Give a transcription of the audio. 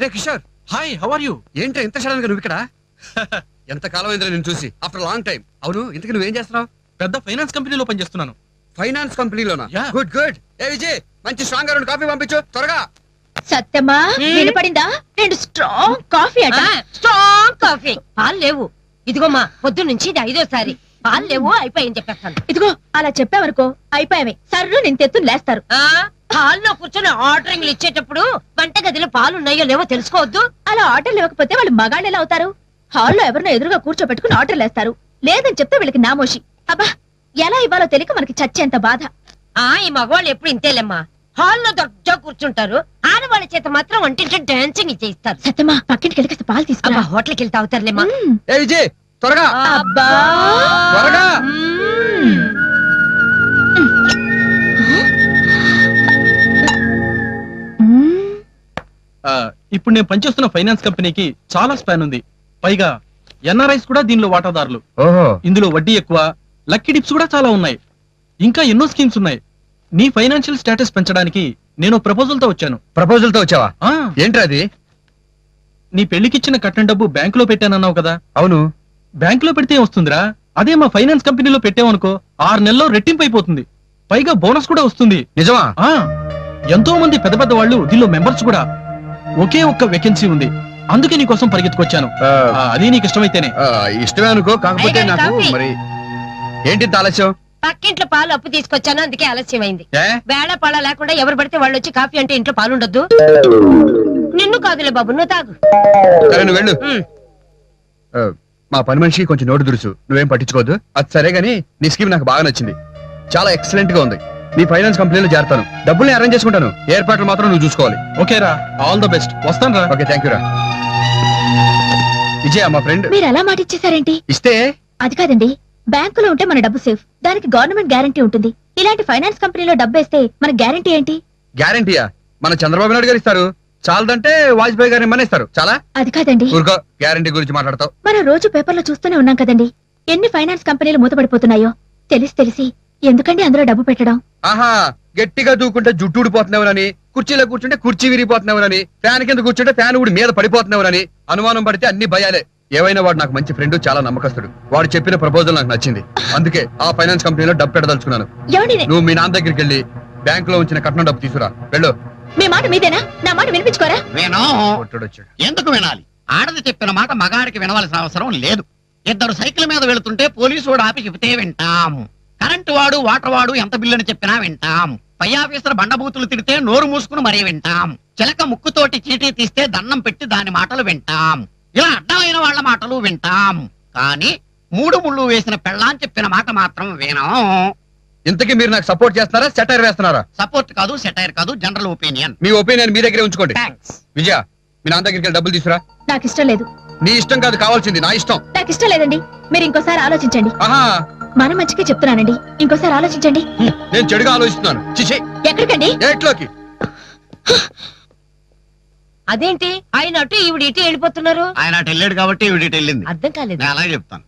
Ray Kishore, hi, how are you? ఏంటో ఇంత sudden గా నువ్వు ఇక్కడ? ఎంత కాలం అయిందిరా నేను చూసి, ఆఫ్టర్ లాంగ్ టైం. అవును, ఇంతకు నువ్వేం చేస్తున్నావు? పెద్ద ఫైనాన్స్ కంపెనీలో పనిచేస్తున్నాను. ఫైనాన్స్ కంపెనీలోనా? Yeah. Good good. ఏ విజయ్, మంచి స్ట్రాంగ్ గా 2 కాఫీ పంపించు త్వరగా. సత్యమా వినపడిందా? 2 స్ట్రాంగ్ కాఫీ అట. Strong coffee. పాలు లేవు. ఇదిగోమ్మా, పొద్దు నుంచి ఇది 5వ సారి. పాలు లేవు, అయిపోయింది చెప్పేస్తాను. ఇదిగో అలా చెప్పావనుకో అయిపోయావి. సర్రు నేను తెత్తు లేస్తారు. హాల్లో కూర్చొని ఆర్డరింగ్లు ఇచ్చేటప్పుడు వంటగదిలో పాలు ఉన్నాయో లేవో తెలుసుకోవద్దు. అలా ఆర్డర్లు ఇవ్వకపోతే వాళ్ళు మగాళ్ళు ఎలా అవుతారు? హాల్లో ఎవరినో ఎదురుగా కూర్చోబెట్టుకుని ఆర్డర్లు వేస్తారు. లేదని చెప్తే వీళ్ళకి నామోషి. అబ్బా, ఎలా ఇవ్వాలో తెలియక మనకి చచ్చేంత బాధ. ఈ మగవాళ్ళు ఎప్పుడు ఇంతేలేమ్మా. హాల్లో దొడ్డా కూర్చుంటారు, ఆడవాళ్ళ చేత మాత్రం వంటింటి డాన్సింగ్ చేయిస్తారు. సత్యమా పక్కింటికి వెళ్ళి కాస్త పాలు తీసుకురా. హోటల్కి వెళ్తా అవుతారులేమ్మా. ఏ విజయ్, త్వరగా అబ్బా త్వరగా. ఇప్పుడు నేను పనిచేస్తున్న ఫైనాన్స్ కంపెనీకి చాలా స్పాన్ ఉంది. పైగా ఎన్ఆర్ఐస్ కూడా దీనిలో వాటాదారులు. ఓహో, ఇందులో వడ్డీ ఎక్కువ, లక్కీ డిప్స్ కూడా చాలా ఉన్నాయి. ఇంకా ఎన్నో స్కీమ్స్ ఉన్నాయి. నీ ఫైనాన్షియల్ స్టేటస్ పెంచడానికి నేను ప్రపోజల్ తో వచ్చాను. ప్రపోజల్ తో వచ్చావా? ఆ, ఏంట్రా అది? నీ పెళ్లికిచ్చిన కట్టిన డబ్బు బ్యాంకులో పెట్టానన్నావు కదా. అవును. బ్యాంకులో పెడితే వస్తుందిరా. అదే మా ఫైనాన్స్ కంపెనీలో పెట్టామనుకో 6 నెలల్లో రెట్టింపు అయిపోతుంది. పైగా బోనస్ కూడా వస్తుంది. నిజమా? ఆ, ఎంతో మంది పెద్ద పెద్ద వాళ్ళు దీనిలో మెంబర్స్ కూడా. ఒకే ఒక్క వేకెన్సీ ఉంది, అందుకే నీ కోసం పరిగెత్తుకొచ్చాను. అది నీకు ఇష్టమైతేనే. ఇష్టమే అనుకో, కాకపోతే అయ్యగారి నాకు కాఫీ. మరి ఏంటి ఇంత ఆలస్యం? పక్కింట్లో పాలు అప్పు తీసుకొచ్చాను, అందుకే ఆలస్యమైంది. ఏ? వేళ పాల లేకుండా ఎవరు పడితే వాళ్ళు వచ్చి కాఫీ అంటే ఇంట్లో పాలు ఉండొద్దు. నిన్ను కాదులే బాబు, నువ్వు తాగు. సరే నువ్వు వెళ్ళు. మా పని మనిషి కొంచెం నోటు దురుసు, నువ్వేం పట్టించుకోవద్దు. అది సరే గానీ నీ స్కీమ్ నాకు బాగా నచ్చింది. చాలా ఎక్సలెంట్ గా ఉంది. నీ ఫైనాన్స్ కంపెనీలో చేరతాను. డబ్బుల్ని అరేంజ్ చేసుకుంటాను. ఏర్పాట్లు మాత్రం నువ్వు చూసుకోవాలి. ఓకేరా, ఆల్ ద బెస్ట్. వస్తాను రా. ఓకే, థ్యాంక్ యూ రా. విజయ మా ఫ్రెండ్ మీరు అలా మాట ఇచ్చేసారేంటి? ఇస్తే అది కాదండి, బ్యాంకులో ఉంటే మన డబ్బు సేఫ్, దానికి గవర్నమెంట్ గ్యారంటీ ఉంటుంది. ఇలాంటి ఫైనాన్స్ కంపెనీలో డబ్బు వేస్తే మన గ్యారంటీ ఏంటి? గ్యారంటీయా? మన చంద్రబాబు నాయుడు గారు ఇస్తారు. చాలదంటే వాజ్పేయి గారిని మనేస్తారు. చాలా అది కాదండి, ఊరుకో, గ్యారంటీ గురించి మాట్లాడతావు. మనం రోజు పేపర్లో చూస్తూనే ఉన్నాం కదండి, ఎన్ని ఫైనాన్స్ కంపెనీలు మూతపడిపోతున్నాయో. తెలిసి ఎందుకండి అందులో డబ్బు పెట్టడం? ఆహా, గట్టిగా దూకుంటే జుట్టు ఊడిపోతున్నావునని, కుర్చీలో కూర్చుంటే కుర్చీ విరిగిపోతున్నావునని, ఫ్యాన్ కింద కూర్చుంటే ఫ్యాన్ ఊడి మీద పడిపోతున్నావునని అనుమానం పడితే అన్ని భయాలే. ఏవైనా వాడు నాకు మంచి ఫ్రెండ్, చాలా నమ్మకస్తుడు. వాడు చెప్పిన ప్రపోజల్ నాకు నచ్చింది. అందుకే ఆ ఫైనాన్స్ కంపెనీలో డబ్బు పెట్టదలుచుకున్నాను. ఏమండి, నువ్వు మీ నాన్న దగ్గరికి వెళ్ళి బ్యాంక్ లో ఉంచిన కట్నం డబ్బు తీసుకురా. వెళ్ళు. మీ మాట మీదేనా? నా మాట వినిపించుకోరా? కొట్టుడొచ్చాడు. ఎందుకు వినాలి? ఆడది చెప్పిన మాట మగాడికి వినవలసిన అవసరం లేదు. 2 సైకిల్ మీద వెళుతుంటే పోలీసు వాడు ఆపి చెబితే వింటాం. కరెంటు వాడు, వాటర్ వాడు ఎంత బిల్లుని చెప్పినా వింటాం. పై ఆఫీసర్ బండబూతులు తిడితే నోరు మూసుకుని మరీ వింటాం. చిలక ముక్కుతోటి చీటీ తీస్తే దండం పెట్టి దాని మాటలు వింటాం. ఇలా అడ్డమైన వాళ్ళ మాటలు వింటాం. కానీ 3 ముళ్ళు వేసిన పెళ్ళాం చెప్పిన మాట మాత్రం వినం. ఇంతకీ మీరు నాకు సపోర్ట్ చేస్తున్నారా, సెటైర్ వేస్తున్నారా? సపోర్ట్ కాదు, సెటైర్ కాదు, జనరల్ ఒపీనియన్. మీ ఒపీనియన్ మీ దగ్గరే ఉంచుకోండి. థాంక్స్. విజయ, మీ నాన్న దగ్గరికి వెళ్ళి డబ్బులు తీసుకురా. నాకు ఇష్టం లేదు. నీ ఇష్టం కాదు, కావాల్సింది నా ఇష్టం. నాకు ఇష్టం లేదండి. మీరు ఇంకోసారి ఆలోచించండి. ఆహా, మన మంచికి చెప్తున్నానండి, ఇంకోసారి ఆలోచించండి. నేను చెడుగా ఆలోచిస్తున్నాను. చిచి, ఎక్కడికండి? ఏట్లోకి. అదేంటి ఆయన అటు ఈవిడ ఇటు వెళ్ళిపోతున్నారు? ఆయన అటు వెళ్ళాడు కాబట్టి వీడి వెళ్ళింది. అర్థం కాలేదు. నేను అలాగే చెప్తాను.